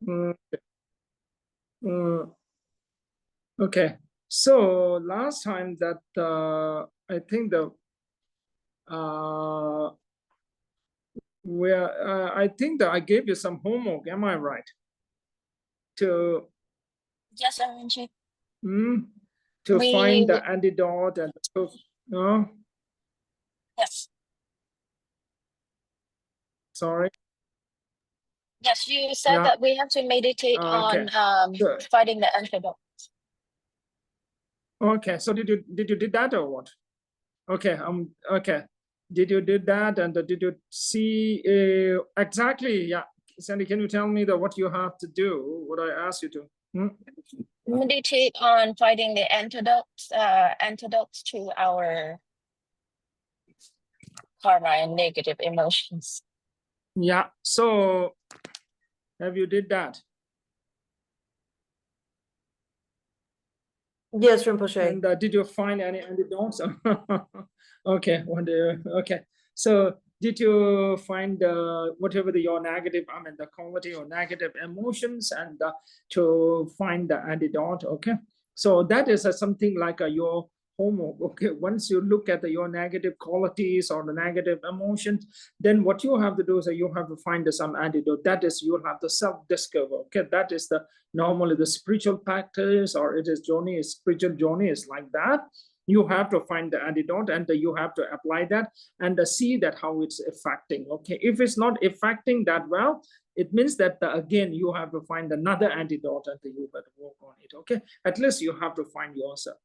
Mm, okay. So last time that I think the where I think that I gave you some homework. Am I right? To Yes, Rinpoche. To find the We antidote and no. yes. Sorry. Yes, you said Yeah. that we have to meditate Okay. on Sure. finding the antidote. Okay. So did you did that or what? Okay. Okay. Did you did that and did you see exactly? Yeah. Sandy, can you tell me what you have to do? What I asked you to? Meditate on finding the antidotes to our karma and negative emotions. Yeah. So have you did that? Yes, Rinpoche. And did you find any antidotes? Okay. Okay. So did you find whatever your negative, I mean, the quality or negative emotions and to find the antidote? Okay. So that is something like your homework. Okay. Once you look at your negative qualities or the negative emotions, then what you have to do is you have to find some antidote. That is, you have to self-discover. Okay. That is the normally the spiritual practice or it is journey, spiritual journey is like that. You have to find the antidote and you have to apply that and see that how it's affecting. Okay, if it's not affecting that well, it means that again you have to find another antidote and you have to work on it. Okay, at least you have to find yourself.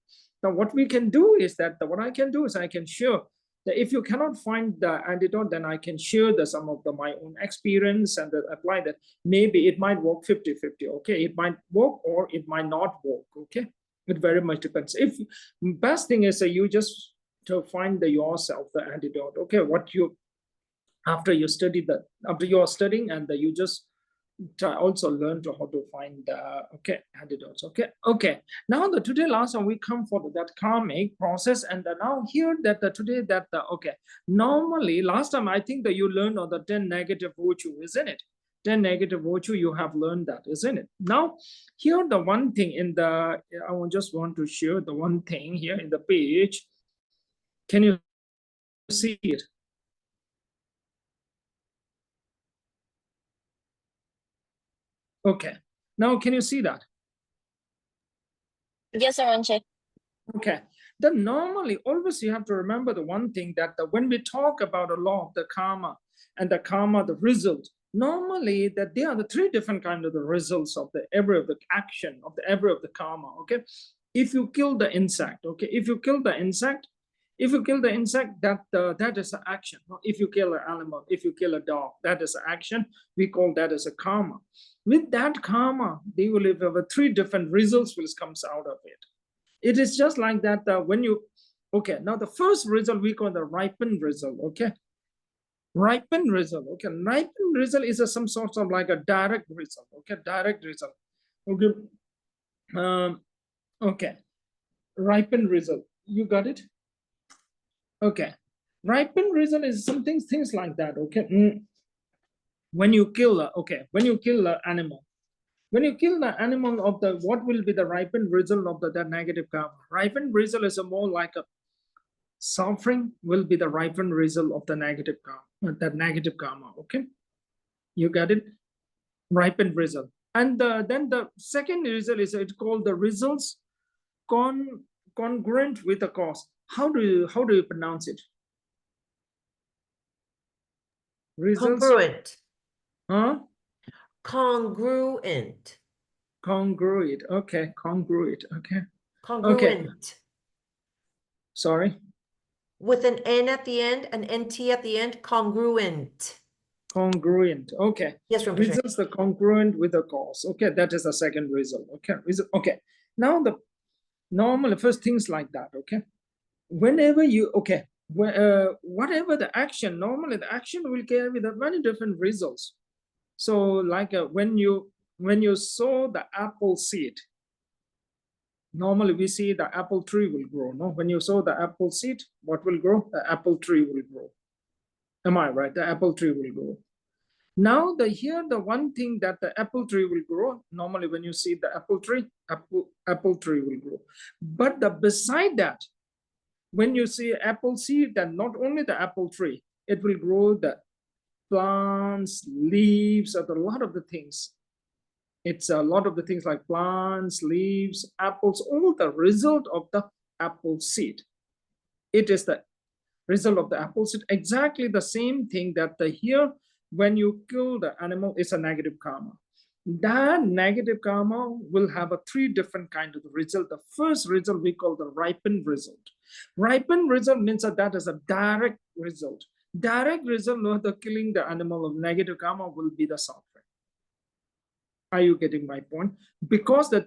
Now what we can do is that what I can do is I can share that if you cannot find the antidote, then I can share some of my own experience and apply that. Maybe it might work 50-50. Okay, it might work or it might not work. Okay, it very much depends. If best thing is you just to find yourself the antidote. Okay, what you after you study that after you are studying and you just also learn to how to find okay antidotes. Okay, now the today last time we come for that karmic process and now here that today that okay, normally last time I think that you learned on the 10 negative virtue, isn't it? 10 negative virtue, you have learned that, isn't it? Now here the one thing in the I just want to share the one thing here in the page. Can you see it? Okay, now can you see that? Yes, Rinpoche. Okay, then normally always you have to remember the one thing that when we talk about a law of the karma and the karma, the result, normally that there are the three different kind of the results of the every of the action of the every of the karma. Okay, if you kill the insect, okay, if you kill the insect, that is an action. If you kill an animal, if you kill a dog, that is an action. We call that as a karma. With that karma, they will have three different results will comes out of it. It is just like that when you, okay, now the first result we call the ripened result. Okay, ripened result. Okay, ripened result is some sort of like a direct result. Okay, direct result. Okay, okay, ripened result. You got it? Okay, ripened result is something things like that. Okay, when you kill when you kill an animal, when you kill the animal of the what will be the ripened result of the negative karma? Ripened result is a more like a suffering will be the ripened result of the negative karma, that negative karma. Okay, you get it? Ripened result. And then the second result is it's called the results congruent with the cause. How do you pronounce it? Results. Congruent. Huh? Congruent. Congruent. Okay, congruent. Okay. Congruent. Okay. Sorry. With an N at the end, an NT at the end, congruent. Congruent. Okay. Yes, Rinpoche. Results the congruent with the cause. Okay, that is the second result. Okay. Okay. Now the normal first things like that. Okay. Whenever you whatever the action, normally the action will carry the many different results. So like when you sow the apple seed, normally we see the apple tree will grow. No, when you sow the apple seed, what will grow? The apple tree will grow. Am I right? The apple tree will grow. Now here the one thing that the apple tree will grow. Normally when you see the apple tree will grow. But beside that, when you see apple seed, then not only the apple tree, it will grow the plants, leaves, and a lot of the things. It's a lot of the things like plants, leaves, apples, all the result of the apple seed. It is the result of the apple seed. Exactly the same thing that here, when you kill the animal, is a negative karma. That negative karma will have a 3 different kind of result. The first result we call the ripened result. Ripened result means that is a direct result. Direct result of the killing the animal of negative karma will be the suffering. Are you getting my point? Because that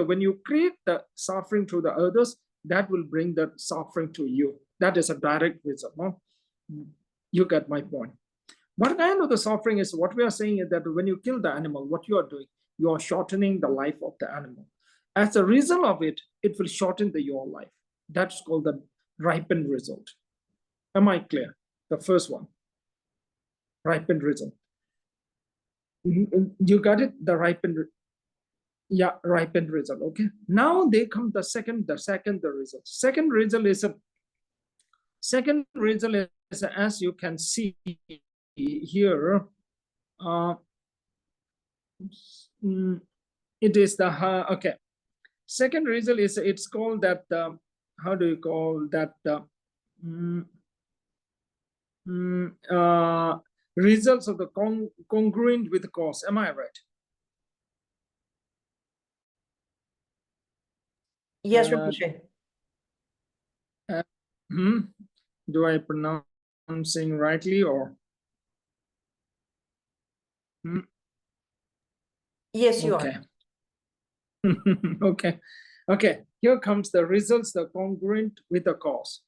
when you create the suffering through the others, that will bring the suffering to you. That is a direct result. No? You get my point. What kind of the suffering is, what we are saying is that when you kill the animal, what you are doing, you are shortening the life of the animal. As a result of it, it will shorten your life. That's called the ripened result. Am I clear? The first one, ripened result. You got it? The ripened, yeah, ripened result. Okay. Now they come the second result. Second result is as you can see here. It is the okay. Second result is, it's called that how do you call that? Results of the congruent with the cause. Am I right? Yes, Rinpoche. Do I pronouncing rightly or? Yes, you are. Okay. Okay. Here comes the results, the congruent with the cause.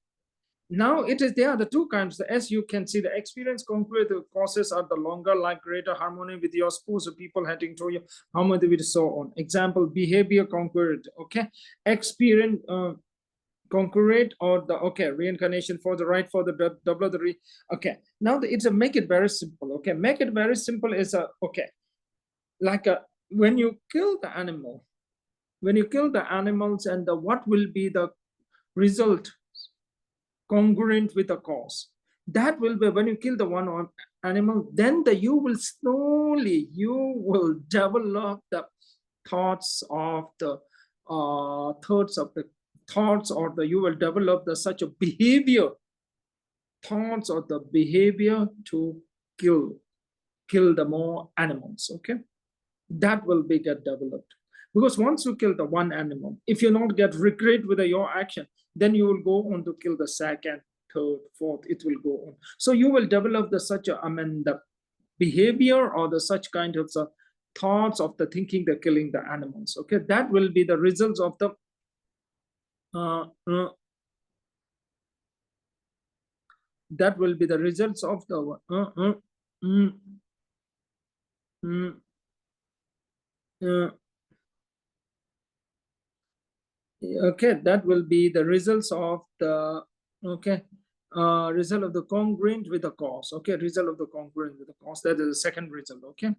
Now there are the 2 kinds. As you can see, the experience congruent causes are the longer, like greater harmony with your spouse, people heading to you, harmony with so on. Example, behavior congruent. Okay. Experience congruent or the reincarnation for the right for the double the okay. Now it's a make it very simple. Okay, make it very simple is like when you kill the animal, and what will be the result congruent with the cause? That will be when you kill the one animal, then you will slowly develop the thoughts of the you will develop such a behavior, thoughts of the behavior to kill the more animals. Okay, that will be get developed, because once you kill the one animal, if you not get regret with your action, then you will go on to kill the second, third, fourth. It will go on. So you will develop the behavior or the such kind of thoughts of the thinking, the killing the animals. Okay, that will be the results of the that will be the results of the okay, that will be the results of the result of the congruent with the cause. Okay, result of the congruent with the cause. That is the second result. Okay,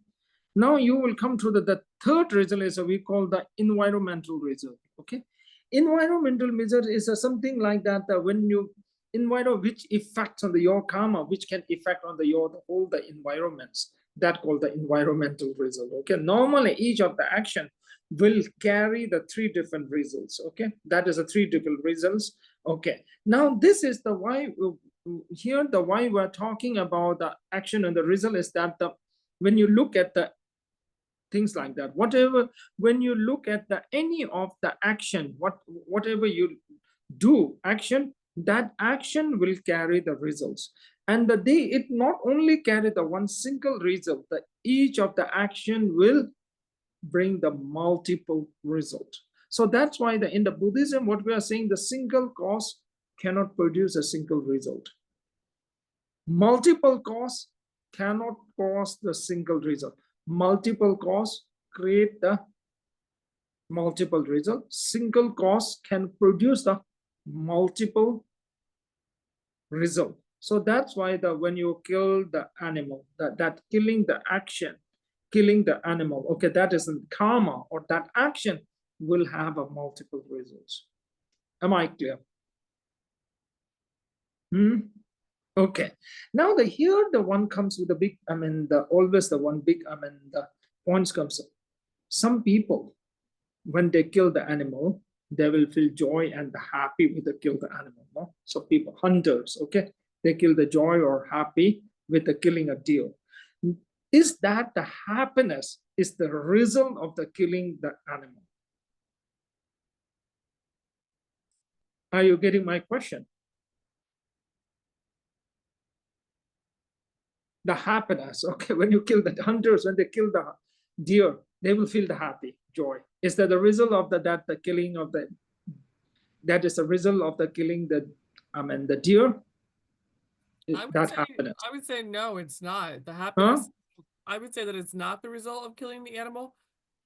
now you will come to the third result is we call the environmental result. Okay, environmental result is something like that when you which effects on your karma, which can affect on the environments, that called the environmental result. Okay, normally each of the action will carry the 3 different results. Okay, that is the 3 different results. Okay, now this is the why here the why we're talking about the action and the result is that when you look at the things like that, when you look at any of the action, whatever you do action, that action will carry the results, and it not only carry the one single result, that each of the action will bring the multiple result. So that's why in the Buddhism, what we are saying, the single cause cannot produce a single result. Multiple cause cannot cause the single result. Multiple cause create the multiple result. Single cause can produce the multiple result. So that's why when you kill the animal, that killing the action, killing the animal, okay, that isn't karma, or that action will have a multiple results. Am I clear? Okay. Now here the one comes with the big, always the one big, the points comes. Some people, when they kill the animal, they will feel joy and happy with the kill the animal. No? So people, hunters, okay, they kill the joy or happy with the killing a deer. Is that the happiness is the result of the killing the animal? Are you getting my question? The happiness, okay, when you kill the hunters, when they kill the deer, they will feel the happy joy. Is that the result of the killing of the, that is a result of the killing the deer? I would say no, it's not. The happiness, I would say that it's not the result of killing the animal.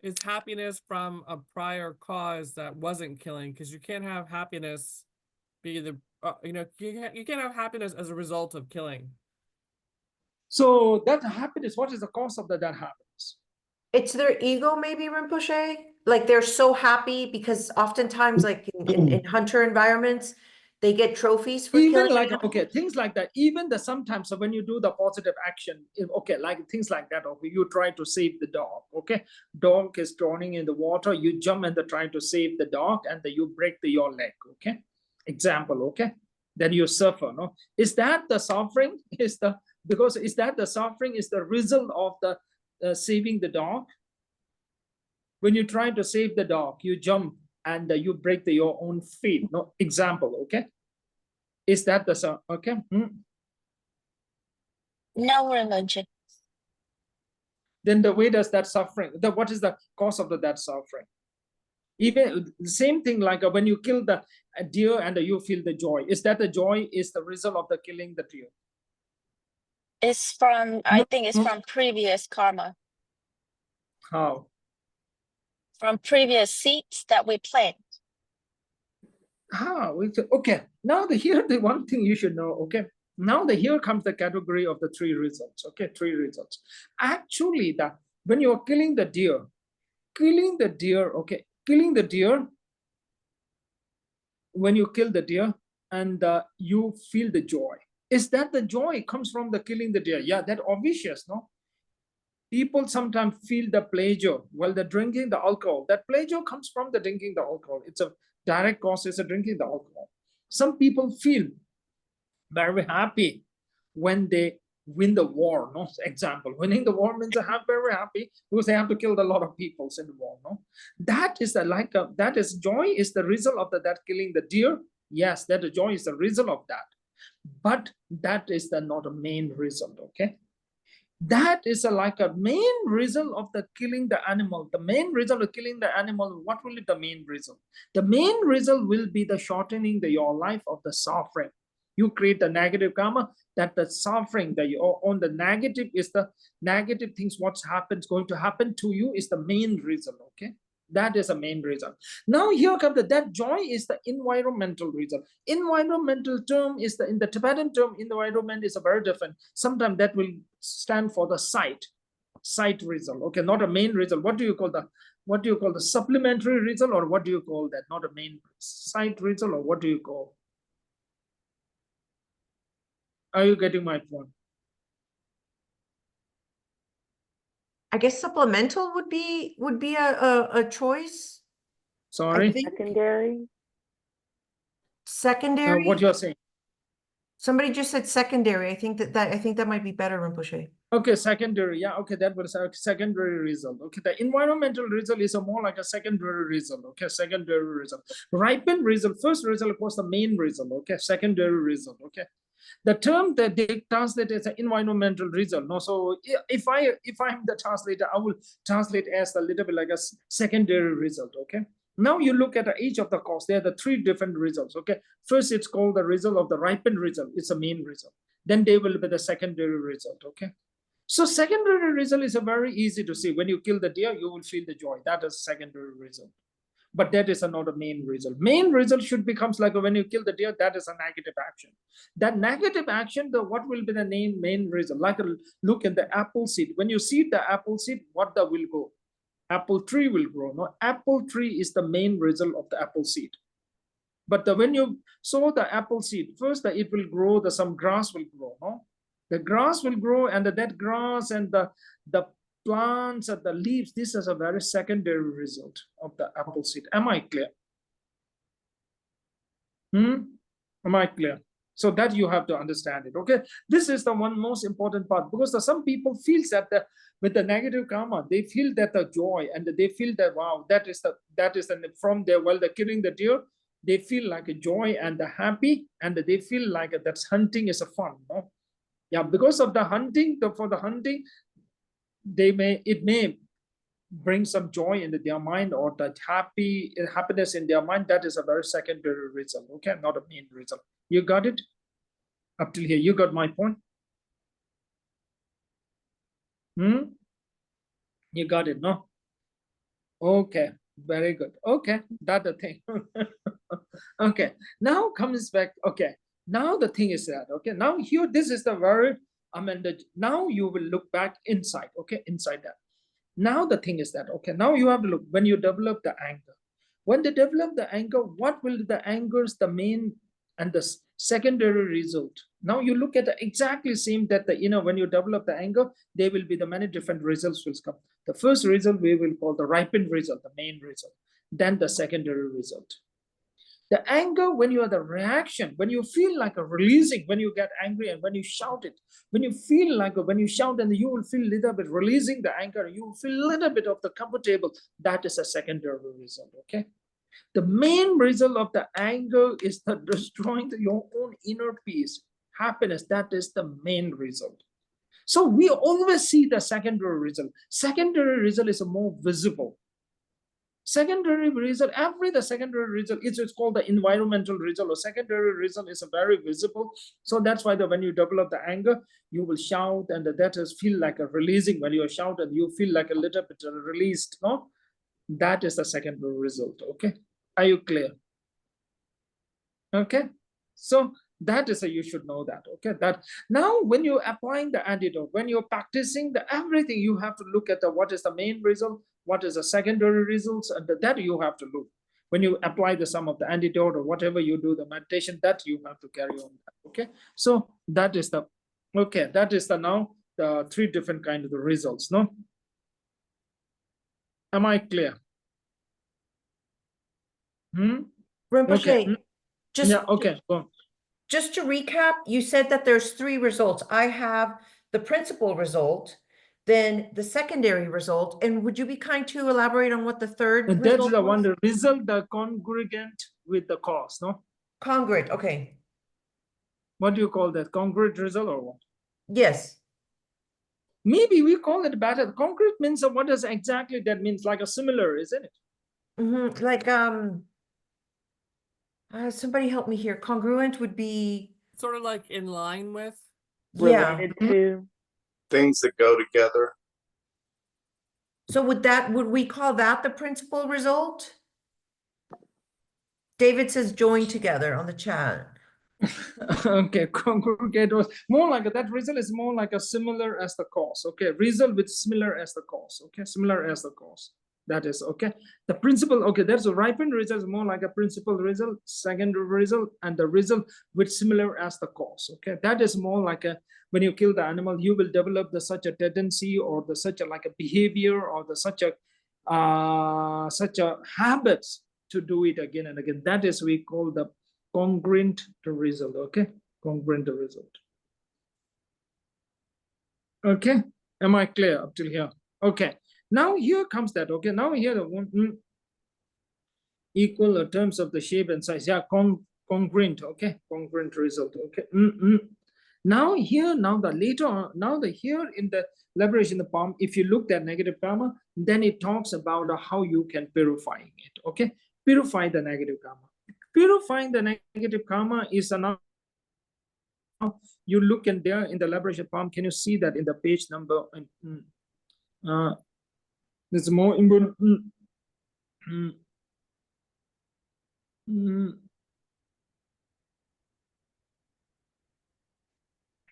It's happiness from a prior cause that wasn't killing, because you can't have happiness be the, you can't have happiness as a result of killing. So that happiness, what is the cause of that happiness? It's their ego, maybe, Rinpoche? Like they're so happy because oftentimes, like in hunter environments, they get trophies for even killing. like, okay, things like that. Even sometimes when you do the positive action, okay, like things like that, okay, you try to save the dog, okay, dog is drowning in the water, you jump and try to save the dog, and you break your leg, okay, example, okay, then you suffer. No, is that the suffering? Is that the suffering is the result of the saving the dog? When you try to save the dog, you jump and you break your own feet. No, example, okay. Is that the okay? No, Rinpoche. Then the way does that suffering? What is the cause of that suffering? Even the same thing like when you kill the deer and you feel the joy. Is that the joy is the result of the killing the deer? It's from, I think it's from previous karma. How? From previous seeds that we plant. Okay. Now here the one thing you should know. Okay. Now here comes the category of the three results. Okay, three results. Actually, when you are killing the deer, okay, killing the deer. When you kill the deer and you feel the joy, is that the joy comes from the killing the deer? Yeah, that obvious, no? People sometimes feel the pleasure while they're drinking the alcohol. That pleasure comes from the drinking the alcohol. It's a direct cause is drinking the alcohol. Some people feel very happy when they win the war. No, example, winning the war means they have very happy because they have to kill a lot of people in the war. No, that is that is joy is the result of that killing the deer. Yes, that joy is the result of that, but that is not a main result. Okay. That is like a main result of the killing the animal. The main result of killing the animal, what will be the main result? The main result will be the shortening your life of the suffering. You create the negative karma, that the suffering that you on the negative is the negative things, what's going to happen to you is the main result, okay? That is a main result. Now here comes that joy is the environmental result. Environmental term is in the Tibetan term, environment is a very different. Sometimes that will stand for the sight result. Okay, not a main result. What do you call the supplementary result, or what do you call that? Not a main sight result, or what do you call? Are you getting my point? I guess supplemental would be a choice. Sorry. Secondary. What you're saying? Somebody just said secondary. I think that might be better, Rinpoche. Okay, secondary. Yeah, okay, that was a secondary result. Okay, the environmental result is more like a secondary result. Okay, secondary result. Ripened result, first result, of course, the main result. Okay, secondary result. Okay, the term that they translate as an environmental result. No, so if I'm the translator, I will translate as a little bit like a secondary result. Okay. Now you look at each of the cause. There are the three different results. Okay. First, it's called the result of the ripened result. It's a main result. Then they will be the secondary result. Okay. So secondary result is a very easy to see. When you kill the deer, you will feel the joy. That is secondary result. but that is not a main result. Main result should becomes like when you kill the deer, that is a negative action. That negative action, what will be the main result? Like look at the apple seed. When you seed the apple seed, what will go? Apple tree will grow. No, apple tree is the main result of the apple seed. But when you sow the apple seed, first it will grow, some grass will grow. No, the grass will grow, and that grass and the plants and the leaves, this is a very secondary result of the apple seed. Am I clear? Am I clear? So that you have to understand it. Okay, this is the one most important part, because some people feel that with the negative karma, they feel that the joy, and they feel that wow, that is from there, while they're killing the deer, they feel like a joy and the happy, and they feel like that hunting is a fun. No? Yeah, because of the hunting, for the hunting, it may bring some joy into their mind, or that happiness in their mind. That is a very secondary result. Okay, not a main result. You got it? Up till here, you got my point? You got it, no? Okay, very good. Okay, that's the thing. Okay, now comes back. Okay, now the thing is that, okay, now here, this is the very, now you will look back inside, okay, inside that. Now the thing is that, okay, now you have to look, when you develop the anger, when they develop the anger, what will the angers, the main and the secondary result? Now you look at the exactly same that when you develop the anger, there will be the many different results will come. The first result we will call the ripened result, the main result, then the secondary result. The anger, when you are the reaction, when you feel like a releasing, when you get angry and when you shout it, when you feel like when you shout, and you will feel a little bit releasing the anger, you will feel a little bit of the comfortable. That is a secondary result. Okay. The main result of the anger is the destroying your own inner peace, happiness. That is the main result. So we always see the secondary result. Secondary result is more visible. Secondary result, the secondary result, it's called the environmental result, or secondary result is a very visible. So that's why when you develop the anger, you will shout, and that is feel like a releasing. When you shout, and you feel like a little bit released, no? That is the secondary result. Okay, are you clear? Okay, so that is you should know that. Okay, that now when you're applying the antidote, when you're practicing everything, you have to look at what is the main result, what is the secondary results, and that you have to look. When you apply the sum of the antidote, or whatever you do, the meditation, that you have to carry on. Okay, so that is the, okay, that is the now the three different kind of the results. No, am I clear? Rinpoche, Okay. just, Yeah, okay. Go. just to recap, you said that there's three results. I have the principal result, then the secondary result, and would you be kind to elaborate on what the third And that's result the was? one, the result, the congruent with the cause, no? Congruent, okay. What do you call that? Congruent result or what? Yes. Maybe we call it better. Congruent means what does exactly that means? Like a similar, isn't it? Like, somebody help me here. Congruent would be, Sort of like in line with. yeah. Related to. Things that go together. So would we call that the principal result? David says join together on the chat. Okay, congregate was more like that result is more like a similar as the cause. Okay, result with similar as the cause. Okay, similar as the cause. That is okay. The principle, okay, that's a ripened result is more like a principal result, secondary result, and the result with similar as the cause. Okay, that is more like a, when you kill the animal, you will develop such a tendency, or such a like a behavior, or such a habits to do it again and again. That is we call the congruent result. Okay, congruent result. Okay, am I clear up till here? Okay, now here comes that. Okay, now here the one equal in terms of the shape and size. Yeah, congruent. Okay, congruent result. Okay. Now here, now the later on, now the here in the liberation the palm, if you look at negative karma, then it talks about how you can purify it. Okay, purify the negative karma. Purifying the negative karma is enough. You look in there in the liberation palm. Can you see that in the page number? There's more important. Mm.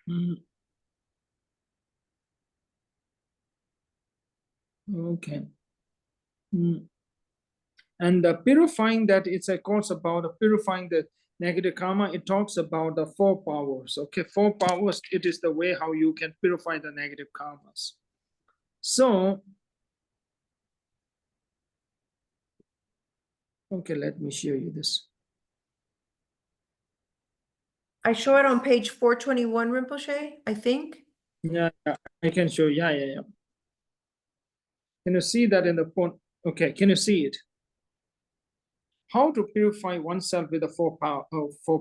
Mm. Okay. Mm. And purifying that, it's a course about purifying the negative karma. It talks about the 4 powers. Okay, 4 powers. It is the way how you can purify the negative karmas. So, okay, let me show you this. I show it on page 421, Rinpoche, I think. Yeah, I can show. Yeah. Can you see that in the phone? Okay, can you see it? How to purify oneself with the 4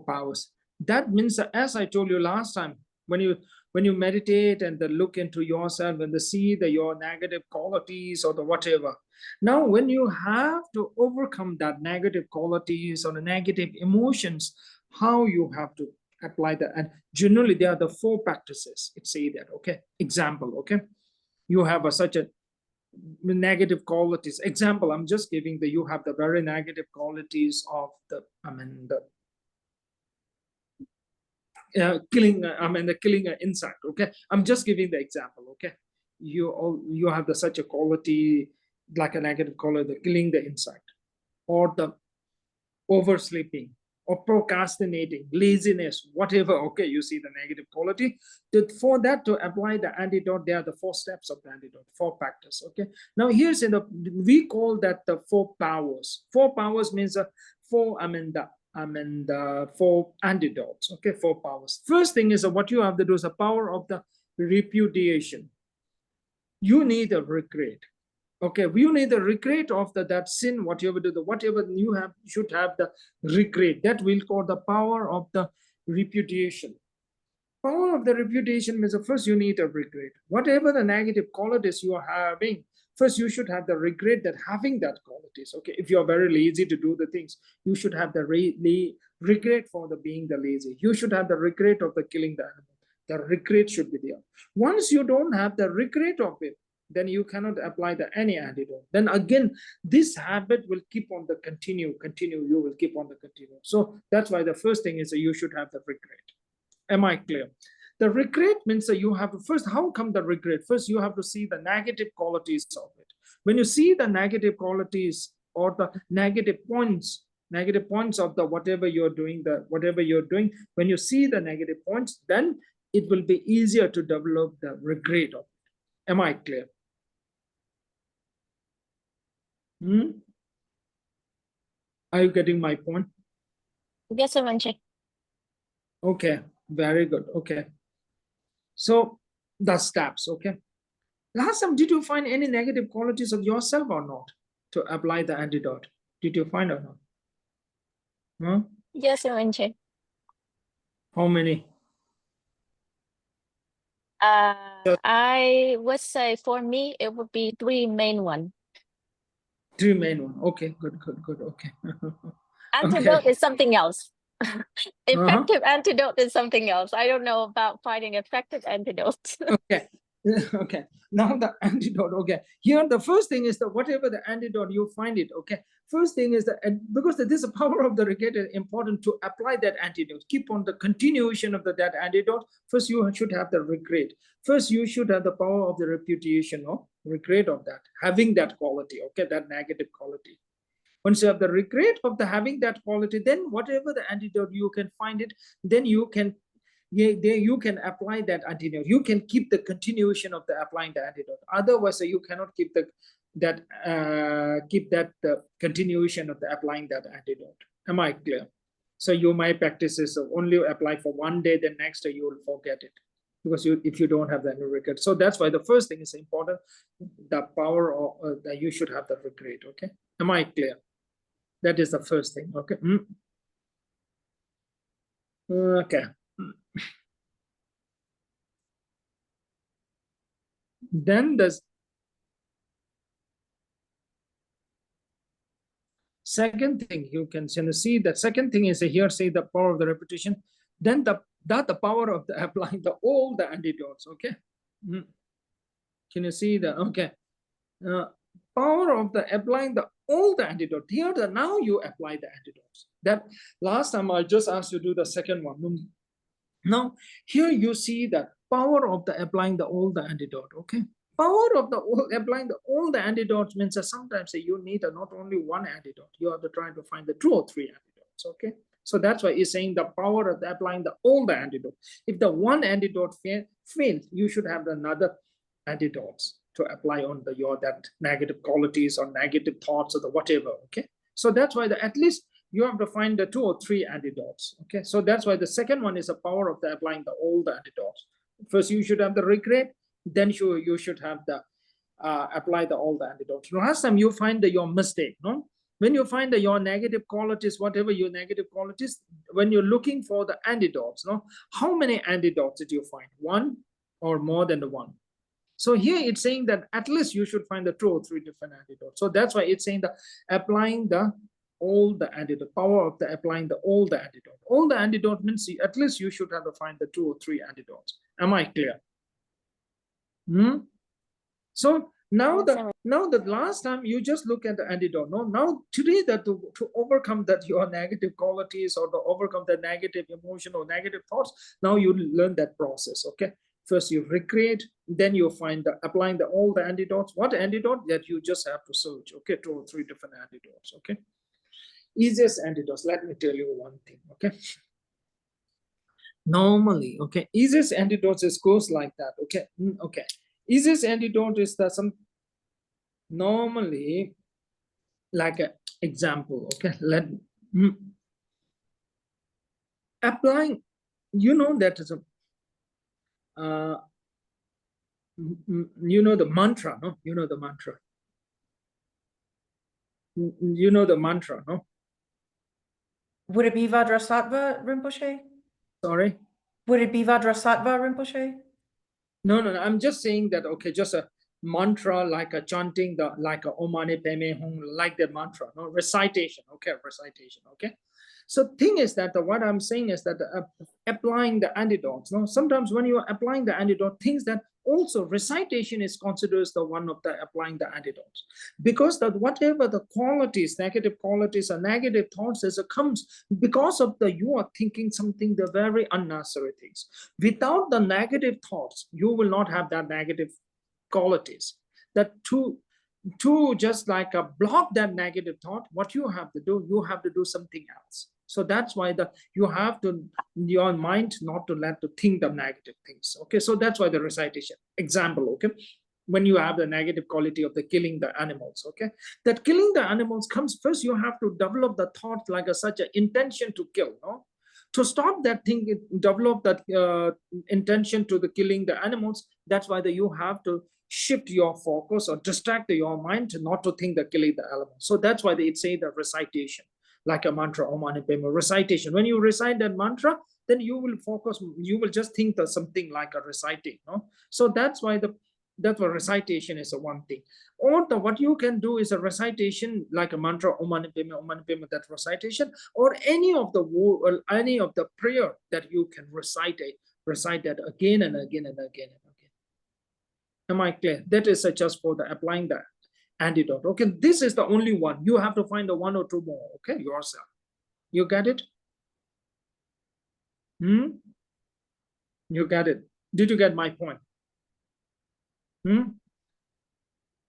powers. That means that, as I told you last time, when you meditate and look into yourself and see your negative qualities or the whatever. Now, when you have to overcome that negative qualities or the negative emotions, how you have to apply that. And generally, there are the 4 practices. It say that. Okay, example. Okay, you have such a negative qualities. Example, I'm just giving you have the very negative qualities of the killing an insect. Okay, I'm just giving the example. Okay, you have such a quality, like a negative quality, the killing the insect, or the oversleeping, or procrastinating, laziness, whatever. Okay, you see the negative quality. For that to apply the antidote, there are the 4 steps of the antidote, 4 practice. Okay, now here's we call that the 4 powers. 4 powers means 4 the 4 antidotes. Okay, 4 powers. First thing is what you have to do is the power of the repudiation. You need a regret. Okay, you need the regret of that sin, whatever you have, should have the regret. That will call the power of the repudiation. Power of the repudiation means first you need a regret. Whatever the negative qualities you are having, first you should have the regret that having that qualities. Okay, if you are very lazy to do the things, you should have the regret for the being the lazy. You should have the regret of the killing the animal. The regret should be there. Once you don't have the regret of it, then you cannot apply any antidote. Then again, this habit will keep on the continue. You will keep on the continue. So that's why the first thing is that you should have the regret. Am I clear? The regret means that you have to first, how come the regret? First, you have to see the negative qualities of it. When you see the negative qualities or the negative points of the whatever you're doing, when you see the negative points, then it will be easier to develop the regret of it. Am I clear? Are you getting my point? Yes, Rinpoche. Okay, very good. Okay. So the steps, okay. Last time, did you find any negative qualities of yourself or not to apply the antidote? Did you find or not? Huh? Yes, Rinpoche. How many? I would say for me, it would be 3 main ones. 3 main ones. Okay, good. Okay. Antidote is something else. Uh-huh. Effective antidote is something else. I don't know about finding effective antidotes. Okay. Okay. Now the antidote. Okay. Here the first thing is that whatever the antidote you find it. Okay. First thing is that, and because this is the power of the regret is important to apply that antidote. Keep on the continuation of that antidote. First, you should have the regret. First, you should have the power of the repudiation or regret of that, having that quality. Okay, that negative quality. Once you have the regret of the having that quality, then whatever the antidote you can find it, then you can apply that antidote. You can keep the continuation of the applying the antidote. Otherwise, you cannot keep the continuation of the applying that antidote. Am I clear? So you might practice this only apply for 1 day, the next day you will forget it because if you don't have the regret. So that's why the first thing is important. The power of that you should have the regret. Okay, am I clear? That is the first thing. Okay. Okay. Then the second thing you can see, the second thing is here say the power of the repetition. Then the power of the applying all the antidotes. Okay. Can you see that? Okay. power of the applying the all the antidote. Here, now you apply the antidotes. That last time I just asked you to do the second one. Now, here you see the power of the applying the all the antidote, okay? Power of the applying the all the antidotes means that sometimes you need not only one antidote, you have to try to find the 2 or 3 antidotes, okay? So that's why he's saying the power of the applying the all the antidote. If the one antidote fails, you should have another antidotes to apply on the your that negative qualities or negative thoughts or the whatever, okay? So that's why at least you have to find the 2 or 3 antidotes, okay? So that's why the second one is the power of the applying the all the antidotes. First, you should have the regret, then you should have the apply the all the antidotes. Last time you find your mistake, no? When you find your negative qualities, whatever your negative qualities, when you're looking for the antidotes, no? How many antidotes did you find? 1 or more than the 1? So here it's saying that at least you should find the 2 or 3 different antidotes. So that's why it's saying that applying the all the antidote, power of the applying the all the antidote. All the antidote means at least you should have to find the 2 or 3 antidotes. Am I clear? So now the last time you just look at the antidote. No, now today that to overcome that your negative qualities or to overcome the negative emotion or negative thoughts, now you learn that process. Okay. First you recreate, then you find the applying the all the antidotes. What antidote that you just have to search? Okay, 2 or 3 different antidotes. Okay. Easiest antidotes. Let me tell you one thing. Okay. Normally, okay, easiest antidotes is goes like that. Okay. Okay. Easiest antidote is the some normally like an example. Okay. Let applying. You know that is a you know the mantra, no? You know the mantra. You know the mantra, no? Would it be Vajrasattva Rinpoche? Sorry? Would it be Vajrasattva Rinpoche? No. I'm just saying that, okay, just a mantra, like a chanting, the like a Om Mani Padme Hum, like that mantra, no? Recitation, okay, recitation, okay? So thing is that what I'm saying is that applying the antidotes, no? Sometimes when you are applying the antidote, things that also recitation is considered the one of the applying the antidotes, because that whatever the qualities, negative qualities or negative thoughts as it comes because of the you are thinking something the very unnecessary things. Without the negative thoughts, you will not have that negative qualities. That to just like block that negative thought, what you have to do something else. So that's why you have to your mind not to let to think the negative things. Okay, so that's why the recitation example. Okay, when you have the negative quality of the killing the animals, okay, that killing the animals comes first. You have to develop the thought like such an intention to kill, no? To stop that thing, develop that intention to the killing the animals. That's why you have to shift your focus or distract your mind to not to think the killing the animals. So that's why they say the recitation, like a mantra, Om Mani Padme recitation. When you recite that mantra, then you will focus, you will just think of something like a reciting, no? So that's why that's what recitation is a one thing. Or what you can do is a recitation like a mantra, Om Mani Padme, that recitation, or any of the prayer that you can recite that again and again and again and again. Am I clear? That is just for the applying the antidote. Okay, this is the only one. You have to find the 1 or 2 more. Okay, yourself. You get it? You get it? Did you get my point?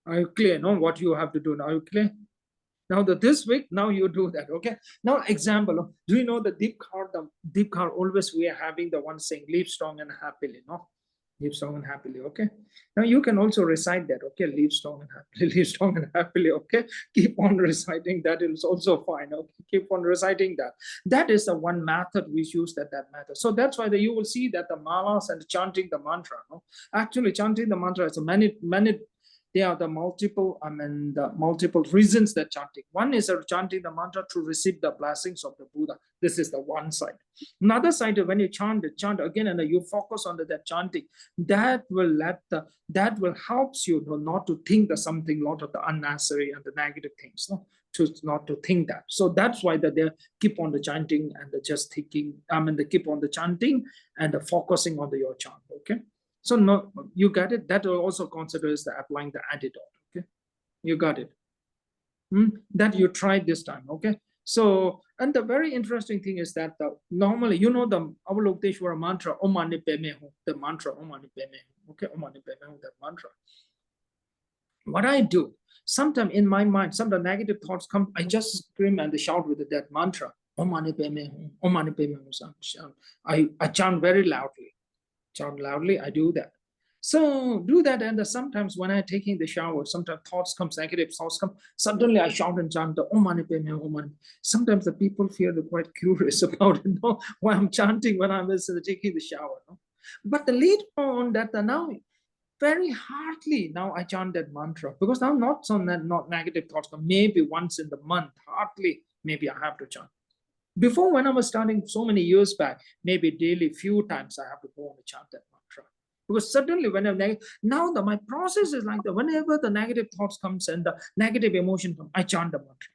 Are you clear? No, what you have to do now? Are you clear? Now this week, now you do that. Okay. Now example. Do you know the deep car? Always we are having the one saying, "Live strong and happily." No. Live strong and happily, okay? Now you can also recite that, okay? Live strong and happily, live strong and happily, okay? Keep on reciting that, is also fine, okay? Keep on reciting that. That is the one method we use that method. So that's why you will see that the malas and chanting the mantra, no? Actually, chanting the mantra is many, there are the multiple reasons that chanting. One is chanting the mantra to receive the blessings of the Buddha. This is the one side. Another side, when you chant again and you focus on that chanting, that will help you not to think that something, lot of the unnecessary and the negative things, no? Not to think that. So that's why they keep on the chanting and just thinking. They keep on the chanting and focusing on your chant. Okay. So no, you get it. That will also consider as the applying the antidote. Okay. You got it. That you tried this time, okay? So, and the very interesting thing is that normally, you know, the Avalokiteshvara mantra, Om Mani Padme Hum, the mantra, Om Mani Padme Hum, okay? Om Mani Padme Hum, that mantra. What I do, sometimes in my mind, some of the negative thoughts come, I just scream and shout with that mantra, Om Mani Padme Hum, Om Mani Padme Hum. I chant very loudly. Chant loudly, I do that. So do that, and sometimes when I'm taking the shower, sometimes thoughts come, negative thoughts come. Suddenly I shout and chant the Om Mani Padme Hum, Om Mani. Sometimes the people feel quite curious about it, no? Why I'm chanting when I'm taking the shower. No? But the lead on that now, very hardly now I chant that mantra because now not negative thoughts come. Maybe once in the month, hardly maybe I have to chant. Before, when I was starting so many years back, maybe daily few times I have to go and chant that mantra. Because suddenly when I'm now my process is like that. Whenever the negative thoughts comes and the negative emotion comes, I chant the mantra.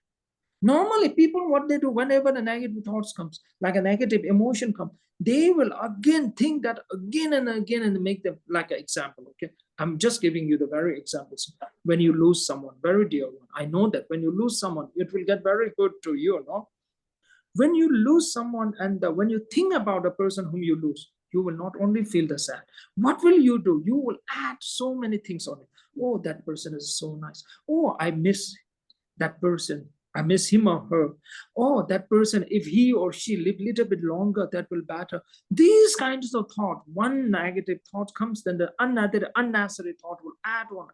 Normally, people, what they do, whenever the negative thoughts comes, like a negative emotion comes, they will again think that again and again and make them like an example, okay? I'm just giving you the very examples. When you lose someone, very dear one, I know that when you lose someone, it will get very good to you, no? When you lose someone and when you think about the person whom you lose, you will not only feel the sad. What will you do? You will add so many things on it. Oh, that person is so nice. Oh, I miss that person. I miss him or her. Oh, that person, if he or she live a little bit longer, that will better. These kinds of thought, one negative thought comes, then the another unnecessary thought will add on,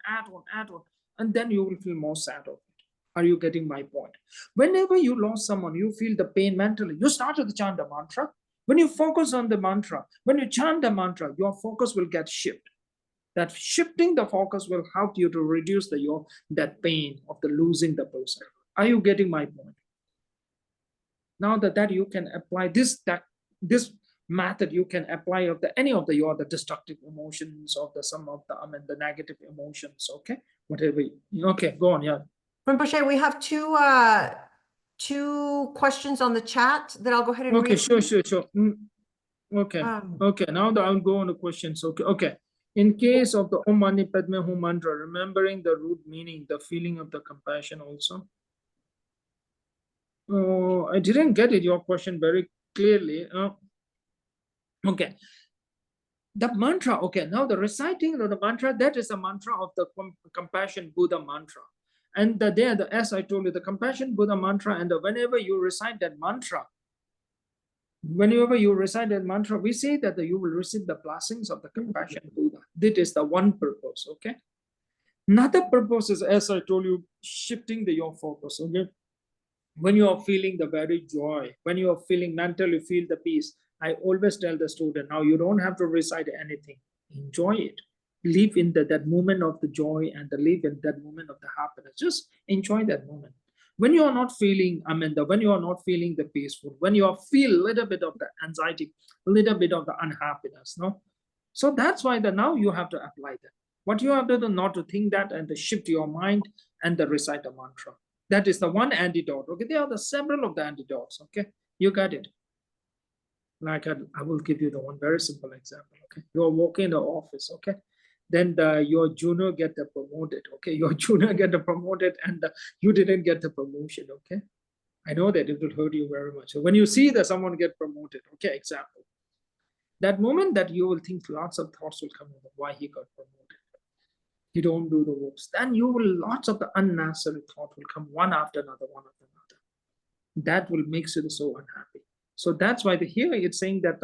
and then you will feel more sad of it. Are you getting my point? Whenever you lost someone, you feel the pain mentally, you start to chant the mantra. When you focus on the mantra, when you chant the mantra, your focus will get shifted. That shifting the focus will help you to reduce that pain of the losing the person. Are you getting my point? Now that you can apply this method, you can apply of any of the destructive emotions of some of the negative emotions. Okay, whatever. Okay, go on. Yeah. Rinpoche, we have two questions on the chat that I'll go ahead and read. Okay, sure. Okay. Okay, now I'll go on the questions. Okay. In case of the Om Mani Padme Hum mantra, remembering the root meaning, the feeling of the compassion also. I didn't get it, your question very clearly. Okay. The mantra, okay, now the reciting of the mantra, that is a mantra of the compassion Buddha mantra. And as I told you, the compassion Buddha mantra, and whenever you recite that mantra, we say that you will receive the blessings of the compassion Buddha. That is the one purpose, okay? Another purpose is, as I told you, shifting your focus, okay? When you are feeling the very joy, when you are feeling mentally feel the peace, I always tell the student, now you don't have to recite anything. Enjoy it. Live in that moment of the joy and live in that moment of the happiness. Just enjoy that moment. When you are not feeling, when you are not feeling the peaceful, when you feel a little bit of the anxiety, a little bit of the unhappiness, no? So that's why now you have to apply that. What you have to do, not to think that and to shift your mind and to recite the mantra. That is the one antidote. Okay, there are the several of the antidotes. Okay, you got it. Like I will give you the one very simple example. Okay, you are working in the office. Okay, then your junior get promoted. Okay, your junior get promoted and you didn't get the promotion. Okay, I know that it will hurt you very much. So when you see that someone get promoted, okay, example, that moment that you will think lots of thoughts will come over why he got promoted. You don't do the works, then lots of the unnecessary thought will come one after another. That will make you so unhappy. So that's why here it's saying that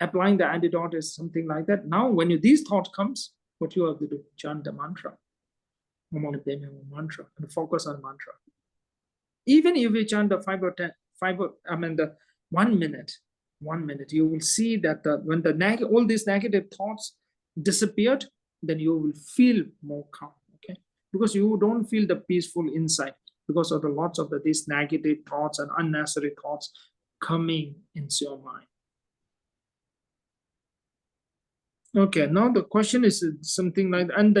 applying the antidote is something like that. Now, when these thoughts comes, what you have to do, chant the mantra, mantra, and focus on mantra. Even if you chant the 1 minute, you will see that when all these negative thoughts disappeared, then you will feel more calm, okay? Because you don't feel the peaceful inside because of the lots of these negative thoughts and unnecessary thoughts coming into your mind. Okay, now the question is something like, and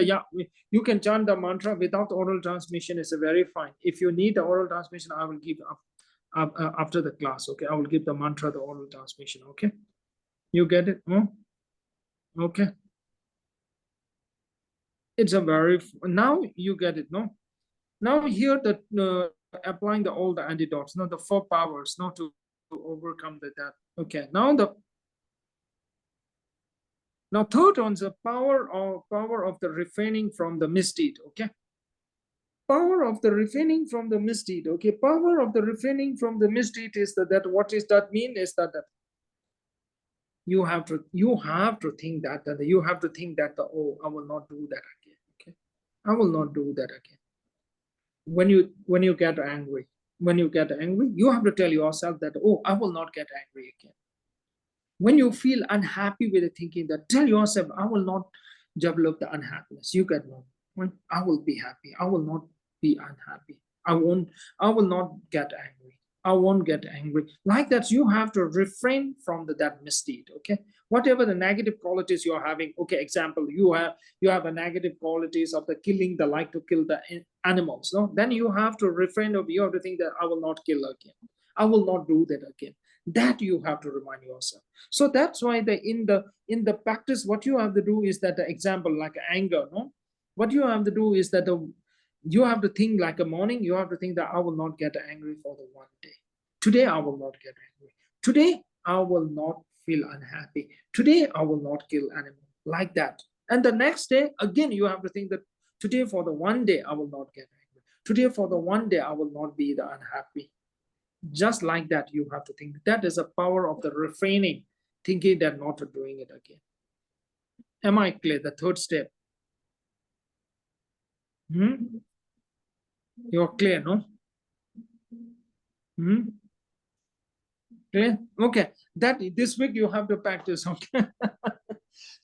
you can chant the mantra without oral transmission. Is very fine. If you need the oral transmission, I will give after the class. Okay, I will give the mantra the oral transmission. Okay, you get it? Oh? Okay. It's a very, now you get it, no? Now here the applying all the antidotes, the 4 powers, to overcome that. Okay, now third one's the power of the refraining from the misdeed. Okay, power of the refraining from the misdeed. Okay, power of the refraining from the misdeed is that what is that mean is that you have to think that oh, I will not do that again. Okay, I will not do that again. When you get angry, you have to tell yourself that, oh, I will not get angry again. When you feel unhappy with the thinking, that tell yourself, I will not develop the unhappiness. You get one. I will be happy. I will not be unhappy. I will not get angry. I won't get angry. Like that, you have to refrain from that misdeed. Okay, whatever the negative qualities you're having. Okay, example, you have a negative qualities of the killing, the like to kill the animals. No, then you have to refrain of. You have to think that I will not kill again. I will not do that again. That you have to remind yourself. So that's why in the practice, what you have to do is that the example like anger. No, what you have to do is that you have to think like a morning, you have to think that I will not get angry for the one day. Today, I will not get angry. Today, I will not feel unhappy. Today, I will not kill animal. Like that. And the next day, again, you have to think that today for the one day, I will not get angry. Today for the one day, I will not be the unhappy. Just like that, you have to think. That is a power of the refraining, thinking that not doing it again. Am I clear? The third step. You're clear, no? Clear? Okay. That this week you have to practice. Okay.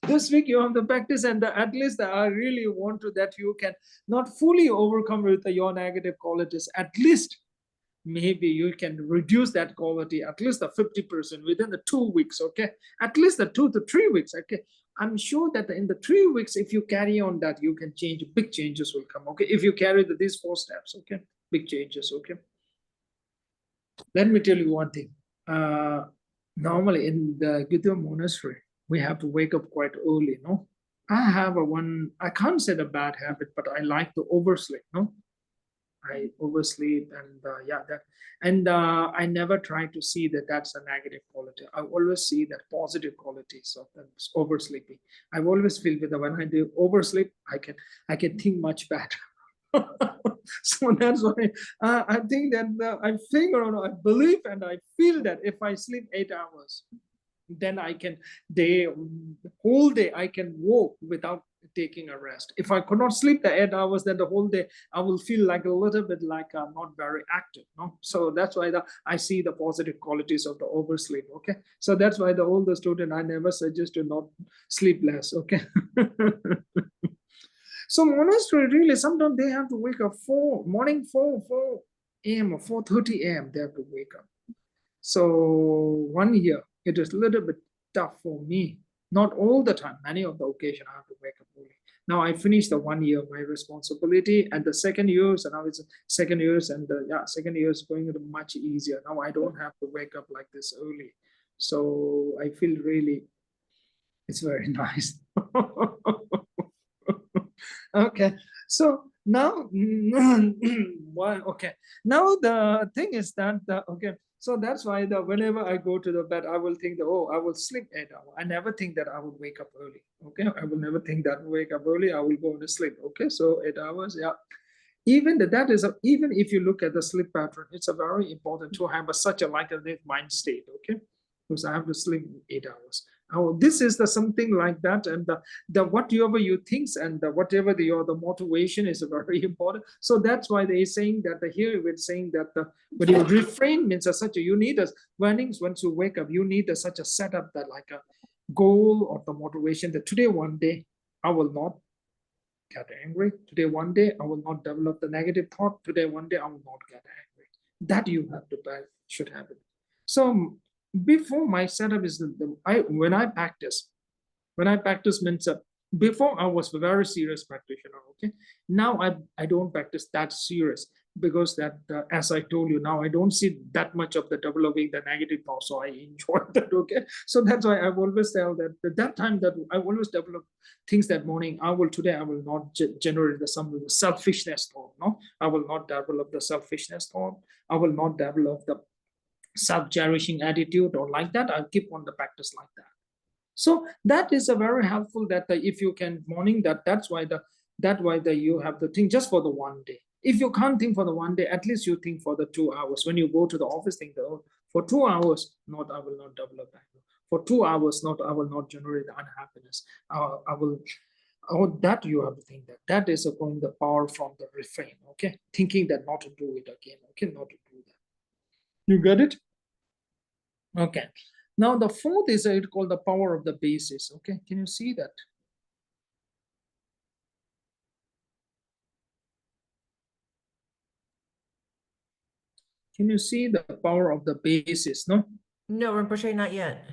This week you have to practice, and at least I really want to that you can not fully overcome with your negative qualities. At least maybe you can reduce that quality at least the 50% within the 2 weeks. Okay, at least the 2 to 3 weeks. Okay, I'm sure that in the 3 weeks, if you carry on that, you can change. Big changes will come. Okay, if you carry these 4 steps. Okay, big changes. Okay, let me tell you one thing. Normally in the Gita monastery, we have to wake up quite early. No, I have I can't say a bad habit, but I like to oversleep. No, I oversleep, and I never try to see that that's a negative quality. I always see that positive qualities of them oversleeping. I always feel that when I do oversleep, I can think much better. So that's why I think that I figure out, I believe, and I feel that if I sleep 8 hours, then I can the whole day I can walk without taking a rest. If I could not sleep the 8 hours, then the whole day I will feel like a little bit like I'm not very active. No, so that's why I see the positive qualities of the oversleep. Okay, so that's why the older student, I never suggest to not sleep less. Okay. So monastery really sometimes they have to wake up 4 a.m. or 4:30 a.m. they have to wake up. So 1 year it is a little bit tough for me. Not all the time. Many of the occasion I have to wake up early. Now I finished the 1 year of my responsibility, and the second years, and now it's second years, and second year is going to be much easier. Now I don't have to wake up like this early. So I feel really it's very nice. Okay, so now okay, now the thing is that okay, so that's why whenever I go to the bed, I will think that, oh, I will sleep 8 hours. I never think that I will wake up early. Okay, I will never think that wake up early, I will go to sleep. Okay, so 8 hours, yeah. Even even if you look at the sleep pattern, it's a very important to have such a like a mind state. Okay, because I have to sleep 8 hours. Oh, this is something like that, and the whatever you think and whatever the motivation is very important. So that's why they're saying that here we're saying that when you refrain means such a you need once you wake up, you need such a setup that like a goal or the motivation that today one day I will not get angry. Today one day I will not develop the negative thought. Today one day I will not get angry. That you have to should have it. So before my setup is when I practice means before I was a very serious practitioner. Okay, now I don't practice that serious. because that, as I told you now, I don't see that much of the developing the negative thoughts, so I enjoy that. Okay, so that's why I've always tell that at that time that I always develop things that morning. Today I will not generate some selfishness thought. No, I will not develop the selfishness thought. I will not develop the self-cherishing attitude or like that. I'll keep on the practice like that. So that is a very helpful that if you can morning that's why you have to think just for the one day. If you can't think for the one day, at least you think for the 2 hours. When you go to the office, think for 2 hours, not I will not develop that. For 2 hours, not I will not generate unhappiness. I will. Oh, that you have to think that is going the power from the refrain. Okay, thinking that not to do it again. Okay, not to do that. You get it? Okay. Now the fourth is called the power of the basis. Okay, can you see that? Can you see the power of the basis? No? No, Rinpoche, not yet.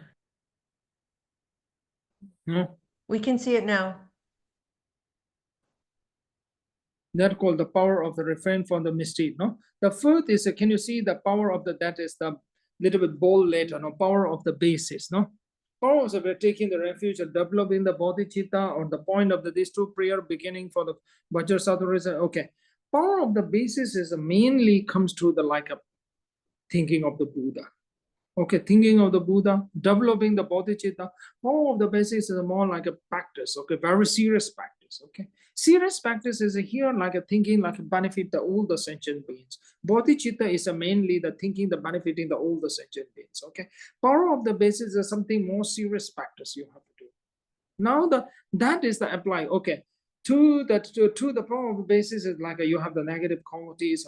No. We can see it now. That called the power of the refrain from the mistake. No. The fourth is can you see the power of that is the little bit bold later. No, power of the basis. No. Power of the taking the refuge and developing the bodhicitta or the point of these two prayer beginning for the Vajrasattva. Okay. Power of the basis is mainly comes to the like a thinking of the Buddha. Okay, thinking of the Buddha, developing the bodhicitta. Power of the basis is more like a practice. Okay, very serious practice. Okay, serious practice is here like a thinking like a benefit the all the sentient beings. Bodhicitta is mainly the thinking the benefiting the all the sentient beings. Okay, power of the basis is something more serious practice you have to do. Now that is the apply. Okay. To the power of the basis is like you have the negative qualities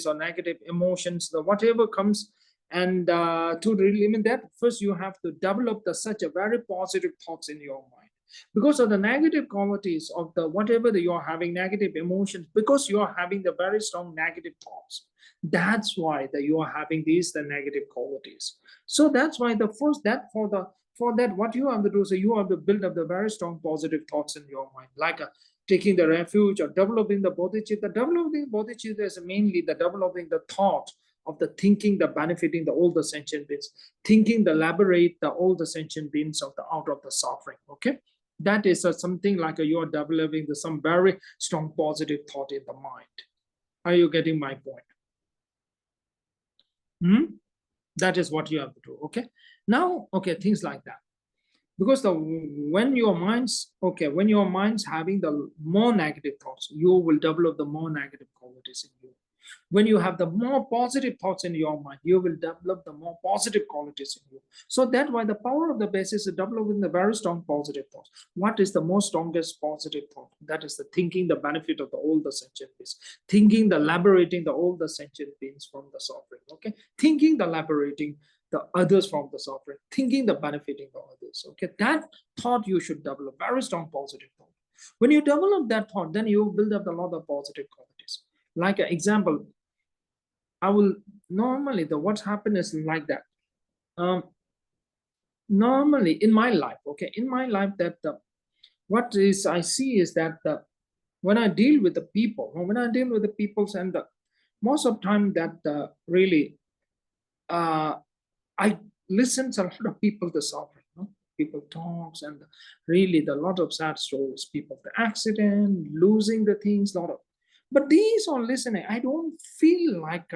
or negative emotions, the whatever comes, and to eliminate that, first you have to develop such a very positive thoughts in your mind. Because of the negative qualities of the whatever you're having negative emotions, because you're having the very strong negative thoughts, that's why you are having the negative qualities. So that's why the first that for that, what you have to do is you have to build up the very strong positive thoughts in your mind, like taking the refuge or developing the bodhicitta. Developing bodhicitta is mainly the developing the thought of the thinking, the benefiting the all the sentient beings, thinking the liberate the all the sentient beings out of the suffering. Okay, that is something like you are developing some very strong positive thought in the mind. Are you getting my point? That is what you have to do. Okay, now things like that, because when your mind's having the more negative thoughts, you will develop the more negative qualities in you. When you have the more positive thoughts in your mind, you will develop the more positive qualities in you. So that's why the power of the basis is developing the very strong positive thoughts. What is the most strongest positive thought? That is the thinking the benefit of all the sentient beings, thinking the liberating all the sentient beings from the suffering. Okay, thinking the liberating the others from the suffering, thinking the benefiting the others. Okay, that thought you should develop, very strong positive thought. When you develop that thought, then you build up a lot of positive qualities. Like an example, I will normally what's happened is like that. Normally in my life, that what is I see is that when I deal with the people, and most of the time that really I listen to a lot of people the suffering. People talks and really a lot of sad stories. People the accident, losing the things, lot of. But these all listening, I don't feel like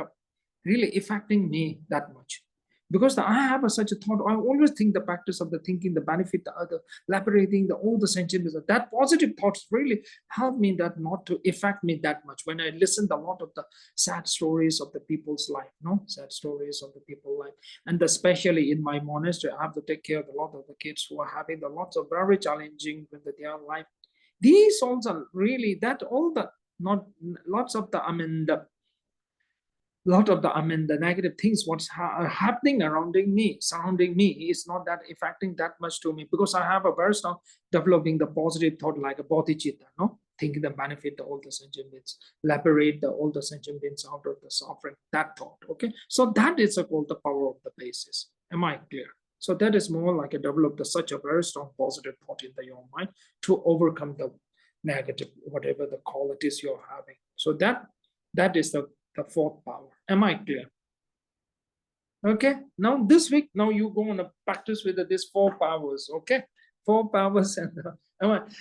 really affecting me that much, because I have such a thought. I always think the practice of the thinking, the benefit, the other, liberating all the sentient, that positive thoughts really help me that not to affect me that much. When I listen to a lot of the sad stories of the people's life, sad stories of the people's life, and especially in my monastery, I have to take care of a lot of the kids who are having lots of very challenging with their life. These also really that all the not lots of the the negative things what's happening surrounding me is not that affecting that much to me, because I have a very strong developing the positive thought like a bodhicitta, thinking the benefit all the sentient beings, liberate all the sentient beings out of the suffering, that thought. Okay, so that is called the power of the basis. Am I clear? So that is more like a develop such a very strong positive thought in your mind to overcome the negative, whatever the qualities you're having. So that That is the fourth power. Am I clear? Okay, now this week, now you go on a practice with this 4 powers, okay? 4 powers and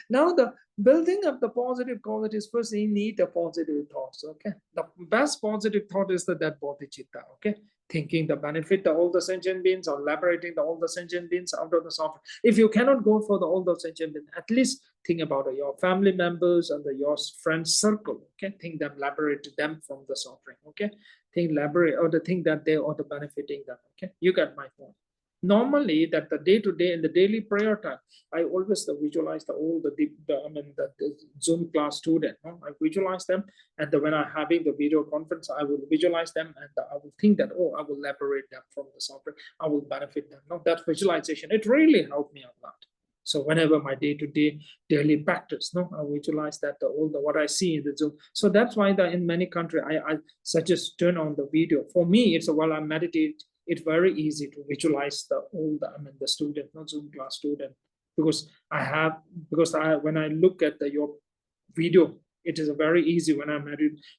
now the building of the positive qualities, first you need a positive thoughts, okay? The best positive thought is that bodhicitta, okay? Thinking the benefit of all the sentient beings or liberating all the sentient beings out of the suffering. If you cannot go for all the sentient beings, at least think about your family members and your friend circle, okay? Think them, liberate them from the suffering, okay? Think liberate or the thing that they are the benefiting them, okay? You got my point. Normally that the day-to-day in the daily prayer time, I always visualize all the Zoom class student, I visualize them, and when I'm having the video conference, I will visualize them, and I will think that, oh, I will liberate them from the suffering, I will benefit them. No, that visualization, it really helped me a lot. So whenever my day-to-day daily practice, no, I visualize that all the what I see in the Zoom. So that's why in many countries I suggest turn on the video. For me, it's while I meditate, it's very easy to visualize the student, not Zoom class student, because when I look at your video, it is a very easy when I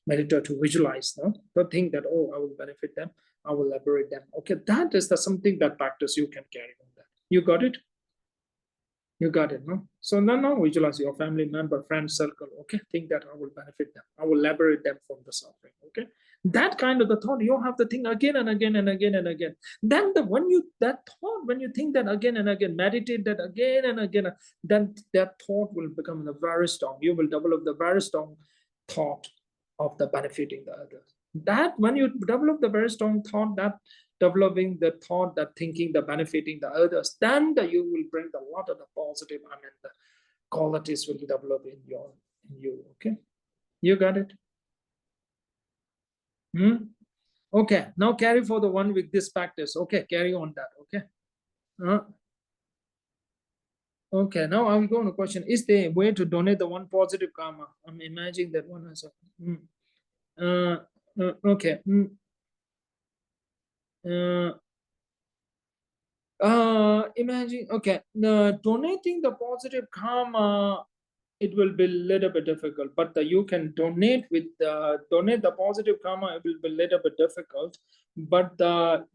meditate to visualize, no, to think that, oh, I will benefit them, I will liberate them. Okay, that is something that practice you can carry on that. You got it? You got it, no? So now visualize your family member, friend circle, okay? Think that I will benefit them, I will liberate them from the suffering, okay? That kind of the thought, you have to think again and again and again and again. Then when you think that again and again, meditate that again and again, then that thought will become very strong. You will develop the very strong thought of the benefiting the others. That when you develop the very strong thought, that developing the thought, that thinking, the benefiting the others, then you will bring a lot of the positive, the qualities will develop in you, okay? You got it? Okay, now carry for the 1 week this practice, okay? Carry on that, okay? Okay, now I will go on a question. Is there a way to donate the 1 positive karma? I'm imagining that one has a... okay. Imagine, okay, donating the positive karma, it will be a little bit difficult, but you can donate the positive karma, it will be a little bit difficult, but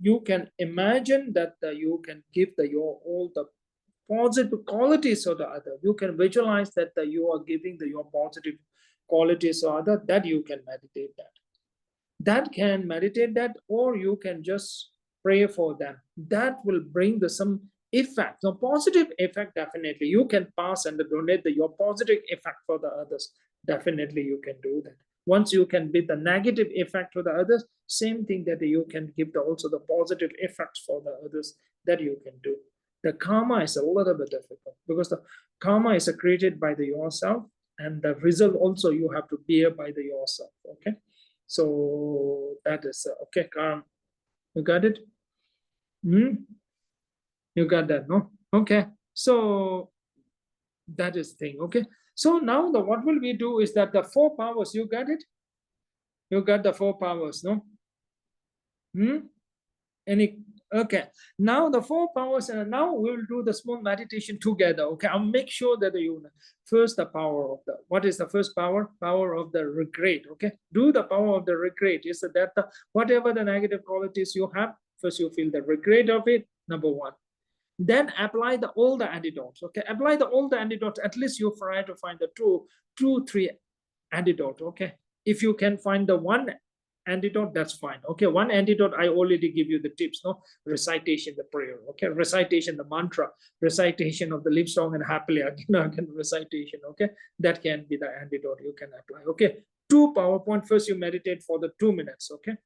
you can imagine that you can give all the positive qualities of the other. You can visualize that you are giving your positive qualities or other, that you can meditate that, or you can just pray for them. That will bring some effect, the positive effect. Definitely you can pass and donate your positive effect for the others. Definitely you can do that. Once you can be the negative effect to the others, same thing that you can give also the positive effects for the others, that you can do. The karma is a little bit difficult because the karma is created by yourself, and the result also you have to bear by yourself, okay? So that is okay, karma. You got it? You got that, no? Okay, so that is thing, okay? So now what will we do is that the 4 powers, you got it? You got the 4 powers, no? Okay, now the 4 powers, and now we will do the small meditation together, okay? I'll make sure that first the power of what is the first power? Power of the regret, okay? Do the power of the regret, is that whatever the negative qualities you have, first you feel the regret of it, number 1. Then apply all the antidotes, okay? Apply all the antidotes, at least you try to find the 3 antidote, okay? If you can find the 1 antidote, that's fine, okay? 1 antidote, I already give you the tips, no? Recitation, the prayer, okay? Recitation, the mantra, recitation of the live strong and happily, again recitation, okay? That can be the antidote you can apply, okay? 2 PowerPoint, first you meditate for the 2 minutes, okay?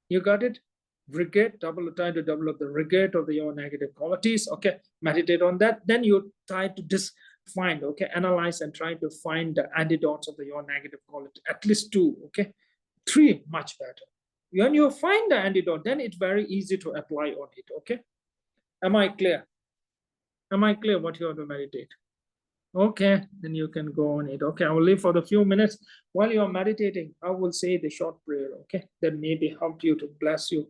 You got it? Regret, try to develop the regret of your negative qualities, okay? Meditate on that. Then you try to find, okay? Analyze and try to find the antidotes of your negative quality, at least 2, okay? 3, much better. When you find the antidote, then it's very easy to apply on it, okay? Am I clear? Am I clear what you have to meditate? Okay, then you can go on it. Okay, I will leave for the few minutes. While you are meditating, I will say the short prayer, okay? That maybe help you to bless you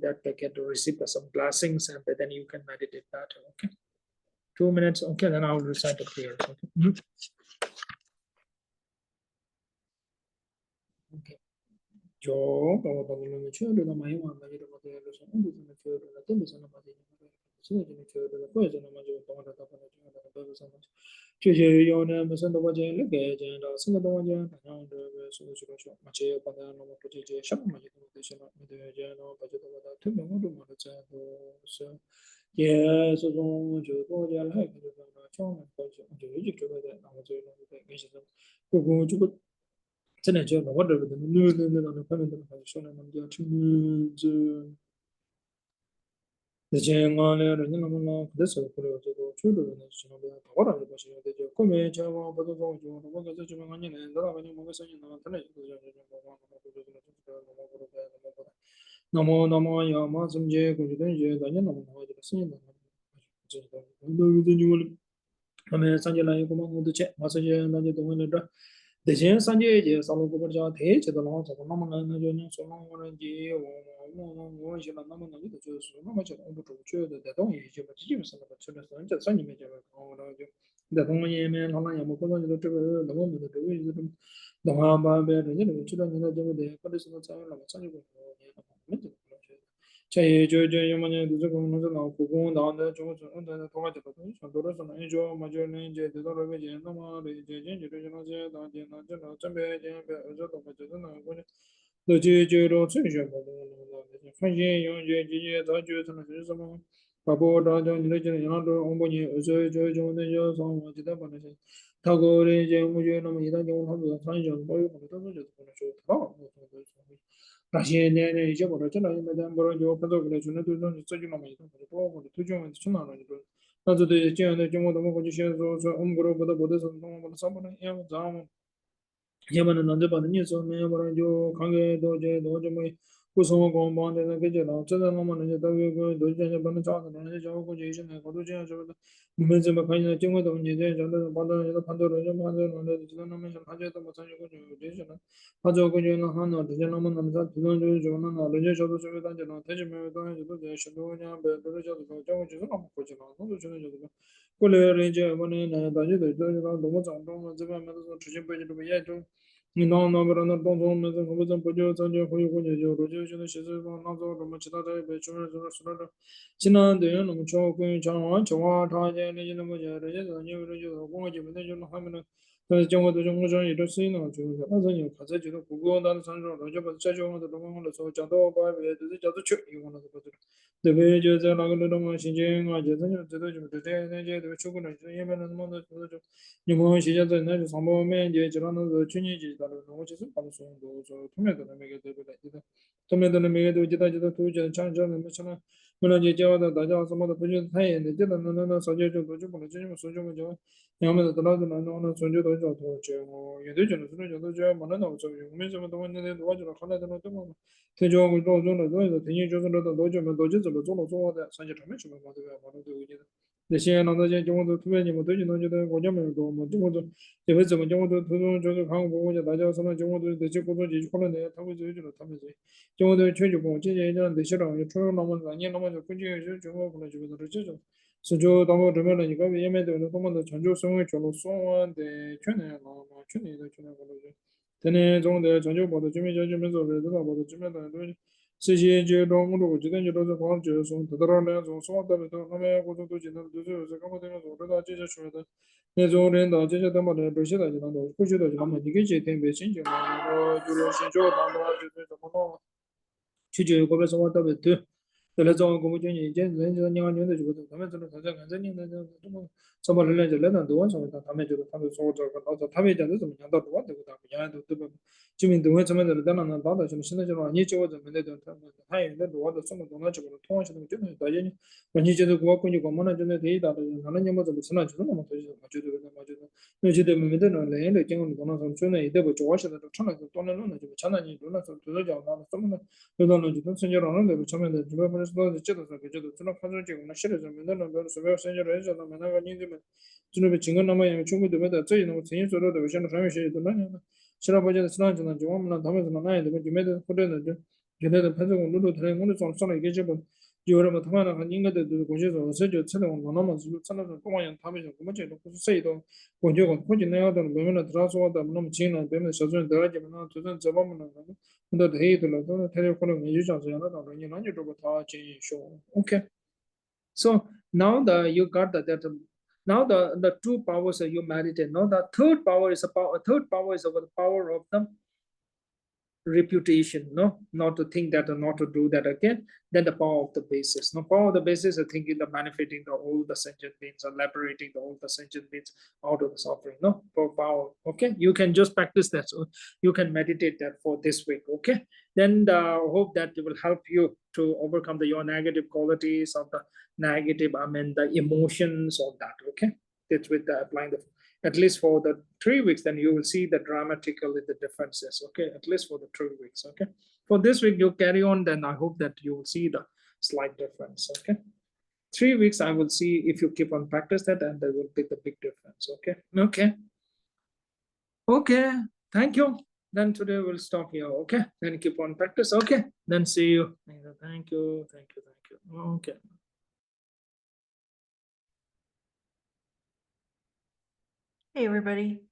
that they get to receive some blessings, and then you can meditate better, okay? 2 minutes, okay, then I will recite the prayers, okay? Okay. Yo, como cuando lo me echó, lo más igual, me dio de los segundos, me echó de la tele, se no me dio sí, me echó de la cosa, no me dio toda la tapa de la tapa de esa noche. Yo no me siento para llegar, que ya no se me toma ya, no, de eso, maché, para no me puede llegar, ya no me dio de eso, me dio ya, no, para yo tomar tu me muero, me lo eché, ye, eso son, yo, todo ya, la gente, yo, no, yo creo que no, yo, no, que eso, yo, 真的就我这个那方面的话，说呢，我们就听这之前我那人家那么那可是后来这个处理呢，是那边我那边是的，就后面就我不都说就我个这这边俺年来，那个你某个生意那他那就是那么要么什么节过去等于大家那么好这个生意那么知道，那他们上街来一个嘛，我都去，马上就那就等于那个。대신 산지에 이제 살로고 버자 대체도 나와 저거 너무나 저는 소망을 이제 뭐 이제 너무나 이제 저 너무 저 공부 좀 줘야 돼. 동의 이제 뭐 지금서 뭐 저래서 이제 선임이 저 그러죠. 근데 동의면 하나 뭐 그런 거 저거 너무 뭐 저거 이제 좀 너무 마음에 드는 주로 내가 좀 돼. 그래서 저는 뭐 선임이 뭐 제 요만에 저 공부도 나오고 공 나온다 저거 저거 도와줘도 저도로서 이제 맞으면 이제 되도록 이제 너무 이제 이제 저저 나제 나저 준비해 이제 저도 맞아도 나고 너지지로 최저 뭐 fancy 용제 지지 다주는 그래서 바보 다저 이제 연도 공부니 어저 저 정도는 저 상황지다 보내서 타고를 이제 무죄는 이단 경험하고 산전 뭐 그것도 저 좋다 다시 내내 이제 뭐라 저나 이제 뭐라 저 받아 그래 주는 돈은 저기만 많이 돈 그리고 투정은 추나는 거 나도 이제 저는 좀 너무 거기 시에서 저 엄그로보다 보다서 너무 사모는 야 자음 예만은 남자 받는 일서 내가 뭐라 저 관계도 이제 너좀 구성 공부하는 게 저나 저는 너무 이제 더 노지에 받는 자는 이제 저거 이제 내가도 이제 저 문제 막 가는 경우도 이제 저는 받는 이제 판도를 좀 하는 건데 저는 너무 좀 하져도 못 하고 이제 저는 하죠 그냥 하나 이제 너무 남자 두는 저는 이제 저도 저기 다니는 대지면 또 이제 또 신도냐 배도 저도 저거 저거 너무 거지나 너무 저는 저도 그래 이제 이번에는 다시 저희가 너무 장동을 집에면서 주신 분들도 예좀你那边那动作没得，我们不就咱就回过去就罗就现在现在那做什么其他的别专门就是说的，现在对人那么巧跟讲完讲话，他家那些那么些，人家人家人就我就没得就那他们那，但是讲话都是我讲有点事情呢，就是但是你看这就是不过但是上说，人家把这讲话的东西的时候讲到把别就是叫做缺，有可能是不对。对不对？就在那个那种心情啊，就是就知道就这那些都出过来，就也没那么多，就你们现在那就上班每年就让那个去年就到了，我就是把它说说，后面的那每个对不对？就是后面的那每个都记得都讲讲讲那么什么，不能就叫的大家什么的不觉得太严的，记得那少节就多就不能就这么说就么就，要么是到那从就到就多就我也对讲的，所以就就没那那作用，没什么东西那我就看来那怎么。他叫我做了，做天天就是那多久嘛，多久做了做的，上去他们什么嘛对吧？嘛都有的。那些那些叫我都特别你们对那觉得国家没有多嘛，就我都这辈子嘛，叫我都这种就是看过，我就大家什么叫我都这些工作继续可能的，他们就觉得他们这，叫我都全球工，这些人那些人也出那么那年那么就估计就我可能就为了这种。是就当我这边了，一个也没得那他们的全球生活全都说完的，去年的可能就。天天中的全球报的居民家居民做的，这个报的居民的都这些就中国路，今天就都是光就是说，得到那种说的那种，他们我都记得，就是刚刚那个做的这些说的，那种领导这些他妈的这些的就当做过去的就他们一个节点别心情了，就是新疆他们就是怎么弄，去就个别生活特别多。在那种公务员以前人家2年的就他们这种看年的这么怎么人就那样多少他们觉得他们说这个老早他们讲的怎么样到多这个他们讲都对吧？居民都会怎么的当然了，大的什么现在就说你叫我怎么的他也那多的什么东西就通些东西就是大家呢，你觉得我估计我们那真的第一大的，他那你们怎么吃那就是那么多我觉得那觉得没得那人的经过多那种真的一点不主要是那种吃那个多那种的就吃那你多那种多讲那怎么的，有的人就生意让人那上面的主要不是说这个是这个，只能看出这个那写的上面那那个什么生意人上面那个你这么，就那个情况那么样，全国对不对？这一种生意做的都现在上面写的那样的。其他国家的其他就那就我们那他们是那那样的，就没得或者那就那的拍摄工作都他们上了一个基本， 요러면 통하는 한 인간들도 고셔서 어서저 처럼 원하면 주 처럼 동안에 타면서 그거죠. 그래서 세이도 고jo가 고진해야는 매면 들어서 왔다 너무 지는 되면 저전 들어가지면 저전 잡으면 근데 대의들도 테레코는 유저서 하나도 아니야. 아니도 다 제쇼. 오케이. So now you got that now the two powers you meditate. Now the third power is third power is over the power of the reputation, no, not to think that or not to do that again. Then the power of the basis. No, power of the basis is thinking the benefiting the all the sentient beings or liberating the all the sentient beings out of the suffering. No, for power. Okay, you can just practice that. So you can meditate that for this week. Okay, then hope that it will help you to overcome your negative qualities of the negative, the emotions of that. Okay, it's with applying the at least for the 3 weeks, then you will see the dramatically the differences. Okay, at least for the 3 weeks. Okay, for this week you carry on, then I hope that you will see the slight difference. Okay, 3 weeks I will see if you keep on practice that, and there will be the big difference. Okay, thank you. Then today we'll stop here. Okay, then keep on practice. Okay, then see you. Thank you. Okay. Hey, everybody.